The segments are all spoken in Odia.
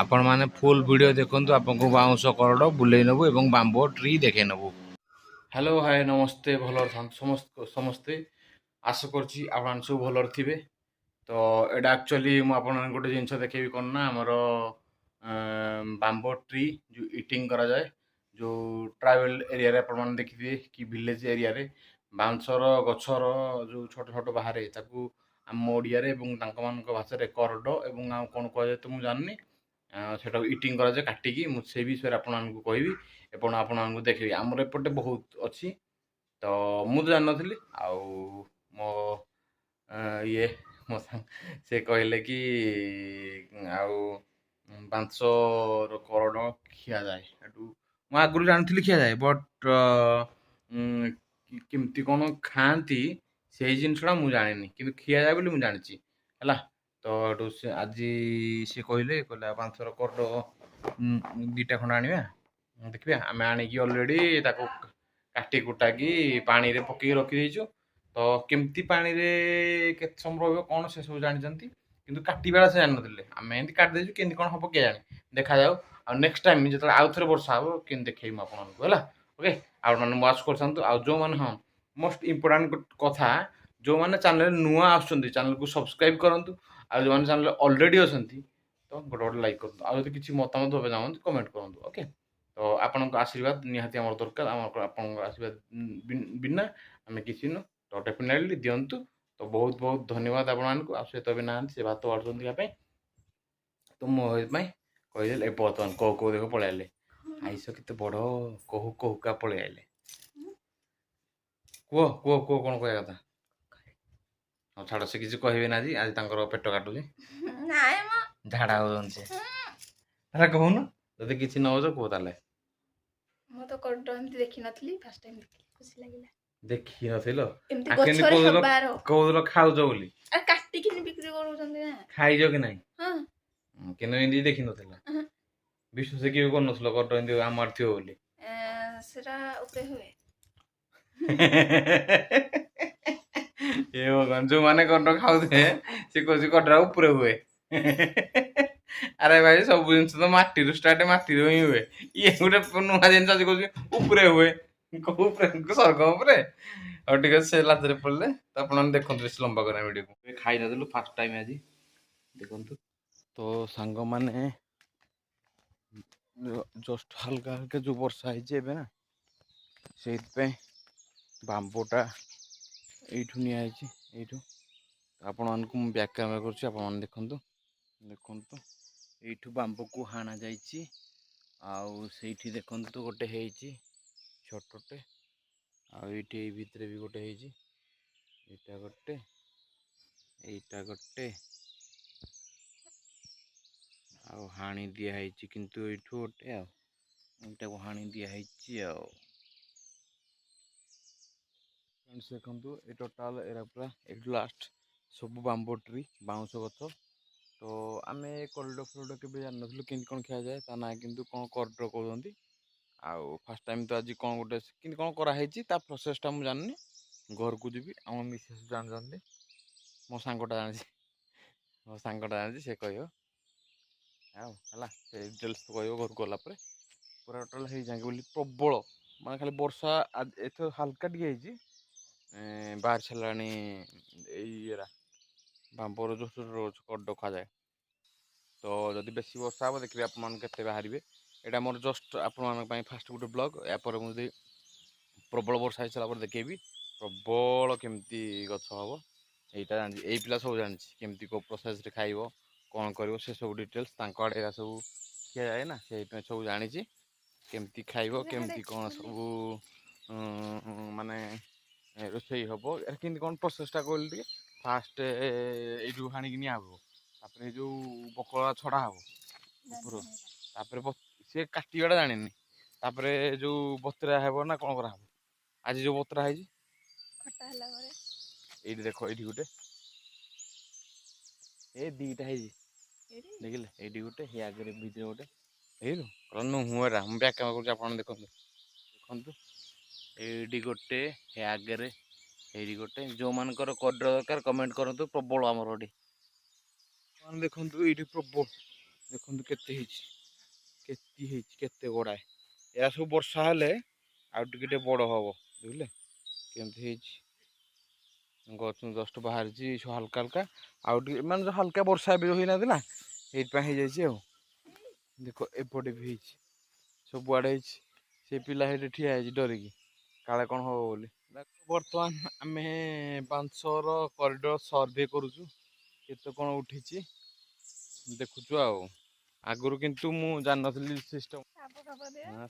आपण मैंने फुल वीडियो देखु आपको बाउंश करड़ बुले नबू और बांबो ट्री देखे नबू। हेलो हाय नमस्ते भल समस्ते आशा करुँची आप सब भल थे। तो एटा एक्चुअली मुझे गोटे जिनस देखेबी कौन ना आमर बांबो ट्री जो इटिंग करा जाए जो ट्राइबल एरिया आप देखिए कि विलेज एरिया रे बांसर गछर जो छोट छोट बाहर ताकू आम ओडिया भाषा करड और कौन कह जाए तो मुझे जाननी सेटा इटिंग करा जाए काटिकी से विषय आपको कहबी एपण आपको देखी आमर एपटे बहुत अच्छी। तो मुझे जान नी मो ये मो से कहले कि आउ बांस करड़ खिया जाए मुझे आगुरी जानी खिया जाए बट केमती कौन खाती से जिनसा मुझे जानी कि खिया जाए बोली मुझे जानी है। तो आज सी कहले कहला बांसर करड़ दीटा खंड आनिबा देखिए आम आणिकी अलरेडी काटी कुटाकी पानी रे पकई रखीदेचु। तो केमती पानी रे केते समय रहिबो कौन से सब जानते किंतु काटिबा से जान नथिले आम एमती काटिदेचु केमती कौन हम किए जाने देखा जाऊ आ नेक्स्ट टाइम जो आउ थे वर्षा हम कि देखेबी आपको है। ओके आप वाच कर जो मैंने हाँ मोस्ट इम्पोर्टाट कथा जो मैंने चैनल नुआ आसुँच चैनल को सब्सक्राइब करूँ आ जो मैंने चैनल अलरेडी अच्छा तो गोटे गोटे लाइक करूँ आ किसी मतामत देना चाहते कमेंट करूँ। ओके तो आपण आशीर्वाद निहाती आम दरकार आप आशीर्वाद बिना आम किसी नु तो डेफिनेटली दिंतु। तो बहुत बहुत धन्यवाद आपको आप सहित भी ना से भात बाढ़ुंट तो मुझे कहीदेल बर्तमान कौ कौ देख पलैले आईस के बड़ कहू कहूका पलि आइले कह कह कह कौन कह कथा हाँ छाड़ से किसी कहे ना आज आज पेट काटुचे झाड़ा हो से कहून जदि किसी न हो कह ताले ମୁଁ ତ କଡ ଏମିତି ଦେଖି ନଥିଲି ଫାର୍ଷ୍ଟ ଟାଇମ୍ ଦେଖିଲି ଖୁସି ଲାଗିଲା। ଦେଖି ନଥିଲ ଏମିତି ଗଛରେ ହବାର କହୁଥିଲ ଖାଉଛ ବୋଲି ଆରେ କାଟିକି ବିକ୍ରି କରୁଛନ୍ତି ନା ଖାଇଛ କି ନାହିଁ? ହଁ କିନ୍ତୁ ଏମିତି ଦେଖି ନଥିଲ ବିଶ୍ୱାସ କିଏ କରୁନଥିଲ କଡ ଏମିତି ଆମର ଥିବ ବୋଲି ସେଟା ଉପରେ ହୁଏ ଏ ଭଗବାନ ଯୋଉମାନେ କଡ ଖାଉଥିବେ ସେ କହୁଛି କଡରା ଉପରେ ହୁଏ। ଆରେ ଭାଇ ସବୁ ଜିନିଷ ତ ମାଟିରୁ ଷ୍ଟାର୍ଟ ମାଟିରୁ ହିଁ ହୁଏ ଇଏ ଗୋଟେ ନୂଆ ଜିନିଷ ଆଜି କହୁଛି ଉପରେ ହୁଏ କୋଉ ଉପରେ ସ୍ୱର୍ଗ ଉପରେ। ଆଉ ଠିକ ଅଛି ସେ ଲାଜରେ ପଡିଲେ ତ ଆପଣ ଦେଖନ୍ତୁ ବେଶୀ ଲମ୍ବା କରିବା ଭିଡିଓକୁ ଖାଇନଥିଲୁ ଫାର୍ଷ୍ଟ ଟାଇମ ଆଜି ଦେଖନ୍ତୁ। ତ ସାଙ୍ଗମାନେ ଜଷ୍ଟ ହାଲକା ହାଲକା ଯୋଉ ବର୍ଷା ହେଇଛି ଏବେ ନା ସେଇଥିପାଇଁ ବାମ୍ବୋଟା ଏଇଠୁ ନିଆଯାଇଛି ଏଇଠୁ ଆପଣମାନଙ୍କୁ ମୁଁ ବ୍ୟାକ୍ କ୍ୟାମେରା କରୁଛି ଆପଣମାନେ ଦେଖନ୍ତୁ ଦେଖନ୍ତୁ ଏଇଠୁ ବାମ୍ବୋକୁ ହାଣା ଯାଇଛି ଆଉ ସେଇଠି ଦେଖନ୍ତୁ ଗୋଟେ ହେଇଛି ଛୋଟଟେ ଆଉ ଏଇଠି ଏଇ ଭିତରେ ବି ଗୋଟେ ହେଇଛି ଏଇଟା ଗୋଟେ ଏଇଟା ଗୋଟେ ଆଉ ହାଣି ଦିଆ ହେଇଛି କିନ୍ତୁ ଏଇଠୁ ଗୋଟେ ଆଉ ଏଇଟାକୁ ହାଣି ଦିଆ ହେଇଛି ଆଉ ଦେଖନ୍ତୁ ଏ ଟୋଟାଲ ଏରା ପୁରା ଏଇଠୁ ଲାଷ୍ଟ ସବୁ ବାମ୍ବୋ ट्री ବାଉଁଶ ଗଛ। तो आम करड फरड के जानूँ कि कौन ଖିଆଯାଏ ତା ନା କିନ୍ତୁ कौन करड कहते आउ फास्ट टाइम तो आज कौन गोटे कि कौन कराई प्रोसेसटा मुझे जाननी घर को जी आम मिसेस जानते मो सांगटा जानी मो सांगटा जानी से कह से डिटेल्स कह घर को गलापर पूरा टोटाल हो जाए बोली प्रबल माने खाली वर्षा एथर हाल्का टे बाहर छाड़ा ये बांबर जो कड खा जाए। तो जदि बेसी वर्षा हम देखिए आपके बाहर यहाँ मोर जस्ट आपण फास्ट गोटे ब्लॉग यापर मुझे प्रबल वर्षा हो सारा देखेबी प्रबल केमती गछ हम यहाँ जानी यही पिला सब जानी केमती को प्रोसेस रे खाइब कौन कर से सब डिटेल्स आड़े सब खिया जाए ना से सब जानी केमती खाइब केमती कौन सब माने रोषे हम कि कौन प्रोसेसटा कहली फास्ट यू हाणिकी निब जो बकला छड़ा हम ऊपर तापर सी काटा जानी जो बतरा हे ना कौन करा आज जो बतरा है ये देख ये गोटे ये दीटा है देखिले ये गोटे ये आगे भितर गोटे देखो नुहरा मुझे बैक कैमेरा कर देखो देखो ये गोटे ये आगे ये गोटे जो मानकर कड दरकार कमेंट करूँ प्रबल आमर देखो ये प्रबल ଦେଖନ୍ତୁ କେତେ ଗଡ଼ାଏ ଏହା ସବୁ ବର୍ଷା ହେଲେ ଆଉ ଟିକେ ବଡ଼ ହବ ବୁଝିଲେ କେମିତି ହେଇଛି ଗଛ ଜଷ୍ଟ ବାହାରିଛି ସବୁ ହାଲକା ହାଲକା ଆଉ ଟିକେ ମାନେ ଯୋଉ ହାଲକା ବର୍ଷା ଏବେ ହେଇନଥିଲା ସେଇଥିପାଇଁ ହେଇଯାଇଛି ଆଉ ଦେଖ ଏପଟେ ବି ହେଇଛି ସବୁଆଡ଼େ ହେଇଛି ସେ ପିଲା ସେଇଠି ଠିଆ ହେଇଛି ଡରିକି କାଳେ କ'ଣ ହବ ବୋଲି ବର୍ତ୍ତମାନ ଆମେ ବାଂଶର କରିଡର ସର୍ଭେ କରୁଛୁ କେତେ କ'ଣ ଉଠିଛି ଦେଖୁଛୁ ଆଉ ଆଗରୁ କିନ୍ତୁ ମୁଁ ଜାଣିନଥିଲି ସିଷ୍ଟମ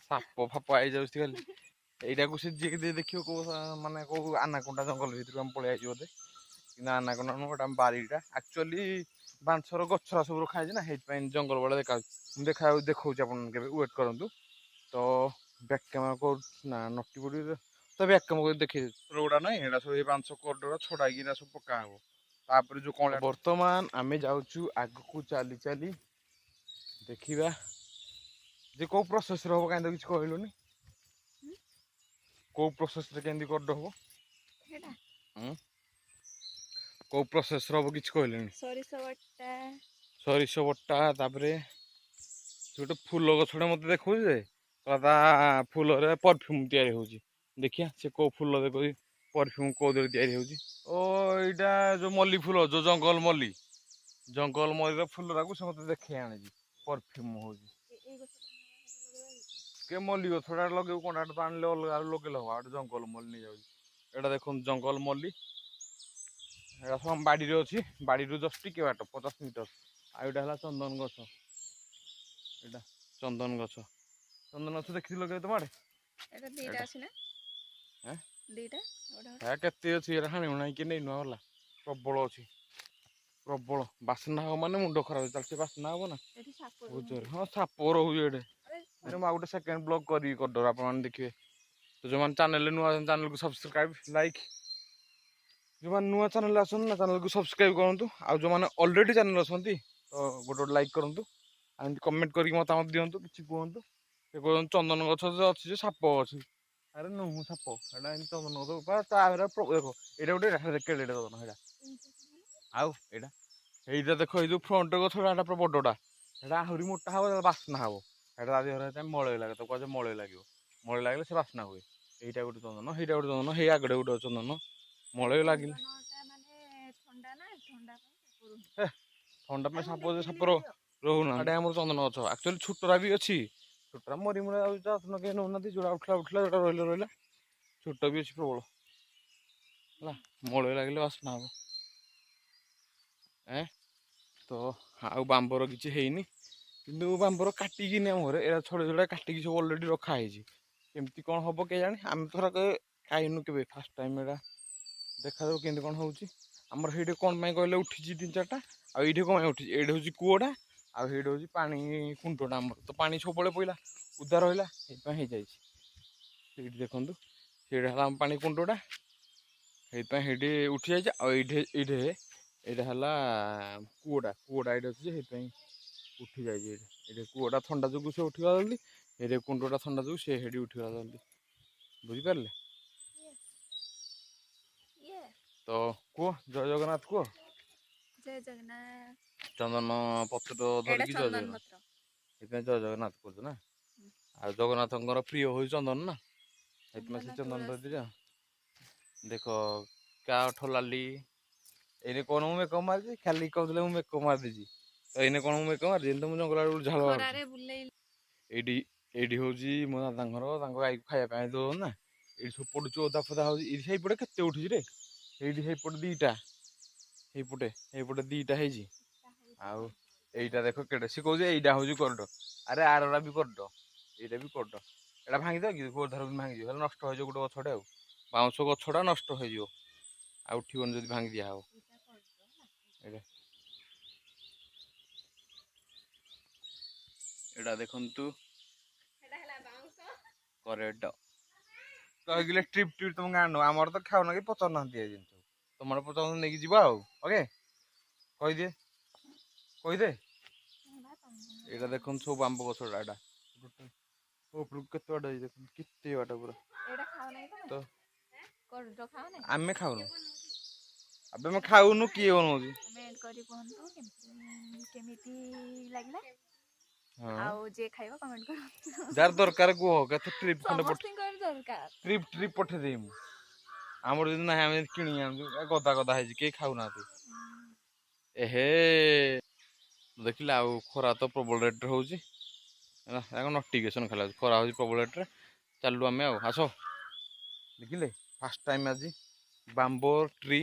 ସାପ ଫାପ ହେଇଯାଉଛି ଖାଲି ଏଇଟାକୁ ସେ ଯିଏ ଦେଖିବ କୋଉ ମାନେ କୋଉ ଆନାକୋଣ୍ଡା ଜଙ୍ଗଲ ଭିତରୁ ଆମେ ପଳେଇ ଆସିଛୁ ବୋଧେ କିନ୍ତୁ ଆନାକୋଣ୍ଡା ନୁହଁ ଗୋଟେ ଆମ ବାରିଟା ଆକ୍ଚୁଆଲି ବାଂଶର ଗଛରା ସବୁ ରଖା ହେଇଛି ନା ସେଇଥିପାଇଁ ଜଙ୍ଗଲ ଭଳିଆ ଦେଖାଯାଉଛି ଦେଖଉଛି ଆପଣ କେବେ ୱେଟ୍ କରନ୍ତୁ ତ ବ୍ୟାକ୍ କ୍ୟାମେରା କରୁଛି ନା ନଟି ପଡ଼ି ତ ବ୍ୟାକ୍ କ୍ୟାମେରା ଦେଖେଇ ଗୁଡ଼ା ନାହିଁ ଏଇଟା ସବୁ ବାଂଶ କରିଡର ଛଡ଼ାଇକି ଏଇଟା ସବୁ ପକା ହବ ତାପରେ ଯୋଉ କ'ଣ ବର୍ତ୍ତମାନ ଆମେ ଯାଉଛୁ ଆଗକୁ ଚାଲି ଚାଲି ଦେଖିବା ଯେ କୋଉ ପ୍ରୋସେସରେ ହବ କାହିଁ ତ କିଛି କହିଲୁନି କୋଉ ପ୍ରୋସେସରେ କେମିତି କରିଡର ହବ କୋଉ ପ୍ରୋସେସରେ ହବ କିଛି କହିଲେନି ସୋରିଷ ବଟା ତାପରେ ଗୋଟେ ଫୁଲ ଗଛଟା ମତେ ଦେଖଉଛି ଯେ ତା ଫୁଲରେ ପରଫ୍ୟୁମ୍ ତିଆରି ହଉଛି ଦେଖିଆ ସେ କୋଉ ଫୁଲ ଦେଖୁଛି ପରଫ୍ୟୁମ୍ କୋଉଥିରେ ତିଆରି ହଉଛି ଓ ଏଇଟା ଯୋଉ ମଲ୍ଲି ଫୁଲ ଯୋଉ ଜଙ୍ଗଲ ମଲ୍ଲିର ଫୁଲଟାକୁ ସେ ମତେ ଦେଖେଇ ଆଣିଛି ପରଫ୍ୟୁମ୍ ହଉଛି କେ ମଲ୍ଲି ଗଛଟା ଲଗେଇବୁ କଣଟା ତ ଆଣିଲେ ଅଲଗା ଲଗେଇଲେ ହବ ଆଉ ଜଙ୍ଗଲ ମଲ୍ଲି ନେଇଯାଉଛି ଏଇଟା ଦେଖନ୍ତୁ ଜଙ୍ଗଲ ମଲ୍ଲି ଏଇଟା ସବୁ ଆମ ବାଡ଼ିରେ ଅଛି ବାଡ଼ିରୁ ଜଷ୍ଟ ଟିକେ ବାଟ 50 ମିଟର ଆଉ ଏଇଟା ହେଲା ଚନ୍ଦନ ଗଛ ଏଇଟା ଚନ୍ଦନ ଗଛ ଦେଖିଥିଲ କେବେ ତମ ଆଡ଼େ କେତେ ଅଛି ଏରା ହାଣିବୁ ନାହିଁ କିଏ ନେଇ ନୂଆ ଗଲା ପ୍ରବଳ ଅଛି ପ୍ରବଳ ବାସ୍ନା ହବ ମାନେ ମୁଣ୍ଡ ଖରାପ ଚାଲିଛି ବାସ୍ନା ହବ ନା ହଁ ସାପ ରହୁଛି ଏଠି ମୁଁ ଆଉ ଗୋଟେ ସେକେଣ୍ଡ ବ୍ଲଗ କରିବି କରିଡର ଆପଣମାନେ ଦେଖିବେ ତ ଯୋଉମାନେ ଚ୍ୟାନେଲରେ ନୂଆ ଚ୍ୟାନେଲକୁ ସବସ୍କ୍ରାଇବ ଲାଇକ୍ ଯୋଉମାନେ ନୂଆ ଚ୍ୟାନେଲରେ ଆସନ୍ତି ନା ଚ୍ୟାନେଲକୁ ସବସ୍କ୍ରାଇବ କରନ୍ତୁ ଆଉ ଯୋଉମାନେ ଅଲରେଡି ଚ୍ୟାନେଲ ଅଛନ୍ତି ତ ଗୋଟେ ଲାଇକ୍ କରନ୍ତୁ ଆଉ ଏମିତି କମେଣ୍ଟ କରିକି ମତାମତ ଦିଅନ୍ତୁ କିଛି କୁହନ୍ତୁ ସେ କହୁଛନ୍ତି ଚନ୍ଦନ ଗଛ ଅଛି ଯେ ସାପ ଅଛି ଆରେ ନୁହଁ ସାପ ଏଇଟା ଏମିତି ଚନ୍ଦନ ଗଛ ତା ଦେଖ ଏଇଟା ଗୋଟେ କେଡ଼େ ଚନ୍ଦନ ସେଇଟା ଆଉ ଏଇଟା ଦେଖ ଏଇ ଯୋଉ ଫ୍ରଣ୍ଟ ଗଛଟା ଏଇଟା ପୁରା ବଡ଼ଟା ସେଇଟା ଆହୁରି ମୋଟା ହବ ବାସ୍ନା ହବ ସେଇଟା ତା ଦେହରେ ମଳୟ ଲାଗେ ତାକୁ କୁହାଯାଏ ମଳୟ ଲାଗିବ ମଳୟ ଲାଗିଲେ ସେ ବାସ୍ନା ହୁଏ ଏଇଟା ଗୋଟେ ଚନ୍ଦନ ହେଇଟା ଗୋଟେ ଚନ୍ଦନ ହେଇ ଆଗରେ ଗୋଟେ ଚନ୍ଦନ ମଳୟ ଲାଗିଲେ ଥଣ୍ଡା ପାଇଁ ସାପ ରହୁନାହାନ୍ତି ଆମର ଚନ୍ଦନ ଗଛ ଆକ୍ଚୁଆଲି ଛୋଟରା ବି ଅଛି ଛୋଟରା ମରି ମୁରା ଯାଉଛି ଯତ୍ନ କେହି ନେଉନାହାନ୍ତି ଯୋଉଟା ଉଠିଲା ଯୋଉଟା ରହିଲା ଛୋଟ ବି ଅଛି ପ୍ରବଳ ହେଲା ମଳୟ ଲାଗିଲେ ବାସ୍ନା ହବ ତ ଆଉ ବାମ୍ବର କିଛି ହେଇନି କିନ୍ତୁ ବାମ୍ବର କାଟିକିନି ଆମ ଘରେ ଏରା ଛଡ଼ା କାଟିକି ସବୁ ଅଲରେଡ଼ି ରଖା ହେଇଛି କେମିତି କ'ଣ ହବ କେଜାଣି ଆମେ ଥର ଖାଇନୁ କେବେ ଫାଷ୍ଟ ଟାଇମ୍ ଏଇଟା ଦେଖାଯାଉ କେମିତି କ'ଣ ହେଉଛି ଆମର ସେଇଠି କ'ଣ ପାଇଁ କହିଲେ ଉଠିଛି 3-4ଟା ଆଉ ଏଇଠି କ'ଣ ପାଇଁ ଉଠିଛି ଏଇଠି ହେଉଛି କୂଅଟା ଆଉ ସେଇଠି ହେଉଛି ପାଣି କୁଣ୍ଡଟା ଆମର ତ ପାଣି ସବୁବେଳେ ପଇଲା ଉଦା ରହିଲା ସେଇଥିପାଇଁ ହେଇଯାଇଛି ସେଇଠି ଦେଖନ୍ତୁ ସେଇଟା ହେଲା ଆମ ପାଣି କୁଣ୍ଡଟା ସେଇଥିପାଇଁ ସେଇଠି ଉଠିଯାଇଛି ଆଉ ଏଇଟା ହେଲା କୂଅଟା ଏଇଠି ଅଛି ଯେ ସେଇଥିପାଇଁ ଉଠିଯାଇଛି ଏଇଠି କୂଅଟା ଥଣ୍ଡା ଯୋଗୁଁ ସେ ଉଠିଗଲା ଜଲ୍ଦି ଏଇଠି କୁଣ୍ଡଟା ଥଣ୍ଡା ଯୋଗୁଁ ସେ ସେଇଠି ଉଠିଗଲା ଜଲ୍ଦି ବୁଝିପାରିଲେ ତ କୁହ ଜୟ ଜଗନ୍ନାଥ କୁହ ଚନ୍ଦନ ପତ୍ର ଧରିକି ଜୟ ଜଗନ୍ନାଥ ସେଥିପାଇଁ ଜୟ ଜଗନ୍ନାଥ କହୁଛୁ ନା ଆଉ ଜଗନ୍ନାଥଙ୍କର ପ୍ରିୟ ହେଉଛି ଚନ୍ଦନ ନା ସେଥିପାଇଁ ସେ ଚନ୍ଦନ ଧରିଛି ଦେଖ କାଠ ଲାଲି ଏଇନେ କ'ଣ ମୁଁ ମେକଅପ୍ ମାରିଛି ଖାଲି କହୁଥିଲେ ମୁଁ ମେକଅପ୍ ମାରିଦେଇଛି ତ ଏଇନେ କ'ଣ ମୁଁ ମେକଅପ୍ ମାରିଛି ତ ମୁଁ ଜଙ୍ଗଲ ଆଡ଼କୁ ଝାଳ ଏଇଠି ହେଉଛି ମୋ ଦାଦାଙ୍କ ଘର ତାଙ୍କ ଗାଈକୁ ଖାଇବା ପାଇଁ ଦେଉ ନା ଏଇଠି ସବୁ ପଡ଼ୁଛି ଓଦା ଫଦା ହେଉଛି ଏଇଠି ସେଇପଟେ କେତେ ଉଠୁଛି ରେ ସେଇପଟେ ଦିଟା ହେଇଛି ଆଉ ଏଇଟା ଦେଖ କେଡ଼େ ସେ କହୁଛି ଏଇଟା ହେଉଛି କରିଡର ଆରେ ଆରଟା ବି କରିଡର ଏଇଟା ବି କରିଡର ଏଇଟା ଭାଙ୍ଗିଦେବ କି ଗୋଧାର ଭାଙ୍ଗିଯିବ ହେଲେ ନଷ୍ଟ ହେଇଯିବ ଗୋଟେ ଗଛଟେ ଆଉ ବାଉଁଶ ଗଛଟା ନଷ୍ଟ ହେଇଯିବ ଆଉ ଉଠିବନି ଯଦି ଭାଙ୍ଗି ଦିଆହବ ଏଇଟା ଦେଖନ୍ତୁ କରିଡର କହିଲେ ଟ୍ରିପ୍ ତମ ଗାଁ ନୁହଁ ଆମର ତ ଖାଉନା କି ପଚାରୁନାହାନ୍ତି ଏ ଜିନିଷ ତମର ପଚାରୁଛନ୍ତି ନେଇକି ଯିବା ଆଉ ଓକେ କହିଦେ ଏଇଟା ଦେଖନ୍ତୁ ସବୁ ଆମ୍ବ ଗଛଟା ଏଇଟା ଉପରକୁ କେତେ ବାଟ ହେଇଛି ଦେଖନ୍ତୁ କେତେ ବାଟ ପୁରା ତ ଆମେ ଖାଉନୁ କିଏ ବନଉଛି କମେଣ୍ଟ କରି କୁହନ୍ତୁ କେମିତି ଲାଗିଲା। ହଁ ଆଉ ଯିଏ ଖାଇବ କମେଣ୍ଟ କରନ୍ତୁ। ଯାହାର ଦରକାର କୁହ କେତେ ଟ୍ରିପ୍ ଖଣ୍ଡେ ସମସ୍ତଙ୍କର ଦରକାର। ଟ୍ରିପ୍ ପଠେଇଦେବି ମୁଁ। ଆମର ଯଦି ନାହିଁ ଆମେ କିଣିକି ଆଣୁଛୁ ଗଦା ଗଦା ହେଇଛି କେହି ଖାଉନାହାନ୍ତି। ଏହେ ଦେଖିଲେ ଆଉ ଖରା ତ ପ୍ରବଳ ରେଟ୍ରେ ହେଉଛି ହେଲା ନୋଟିଫିକେସନ୍ ଖାଲି ଖରା ହେଉଛି ପ୍ରବଳ ରେଟ୍ରେ। ଚାଲୁ ଆମେ ଆଉ ଆସ ଦେଖିଲେ ଫାଷ୍ଟ ଟାଇମ୍ ଆଜି ବାମ୍ବୋ ଟ୍ରି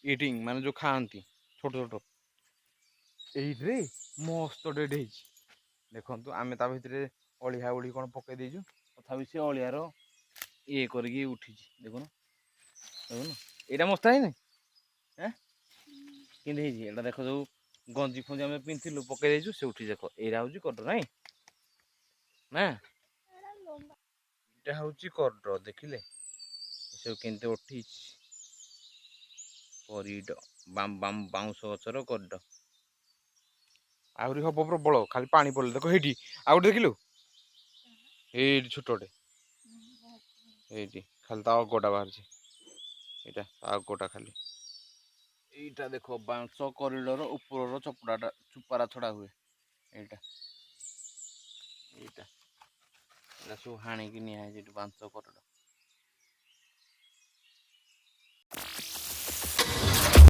ଇଟିଂ ମାନେ ଯେଉଁ ଖାଆନ୍ତି ଛୋଟ ଛୋଟ ଏଇଥିରେ ମସ୍ତ ଡେଟ୍ ହେଇଛି। ଦେଖନ୍ତୁ ଆମେ ତା ଭିତରେ ଅଳିଆ ଉଳି କ'ଣ ପକେଇ ଦେଇଛୁ ତଥାପି ସେ ଅଳିଆର ଇଏ କରିକି ଉଠିଛି ଦେଖୁନ ଦେଖୁନ ଏଇଟା ମସ୍ତ ହେଇନି କେମିତି ହେଇଛି ଏଇଟା ଦେଖ ଯୋଉ ଗଞ୍ଜି ଫଞ୍ଜି ଆମେ ପିନ୍ଧିଥିଲୁ ପକେଇ ଦେଇଛୁ ସେ ଉଠି ଦେଖ ଏଇଟା ହଉଛି କଟର ନାଇଁ ନା ଏଇଟା ହଉଛି କଟର ଦେଖିଲେ ଏସବୁ କେମିତି ଉଠିଛି କରିଡ ବାଉଁଶ ଗଛର କରିଡ ଆହୁରି ହବ ପ୍ରବଳ ଖାଲି ପାଣି ପଡ଼ିଲେ ଦେଖ ହେଇଠି ଆଉ ଗୋଟେ ଦେଖିଲୁ ଏଇଠି ଛୋଟଟେ ଏଇଠି ଖାଲି ତା ଅଗଟା ବାହାରିଛି ଏଇଟା ତା ଅଗଟା ଖାଲି ଏଇଟା ଦେଖ ବାଉଁଶ କରିଡର ଉପରର ଚୋପାରା ଛଡା ହୁଏ ଏଇଟା ଏଇଟା ସବୁ ହାଣିକି ନିଆ ହେଇଛି ଏଠି ବାଉଁଶ କରିଡ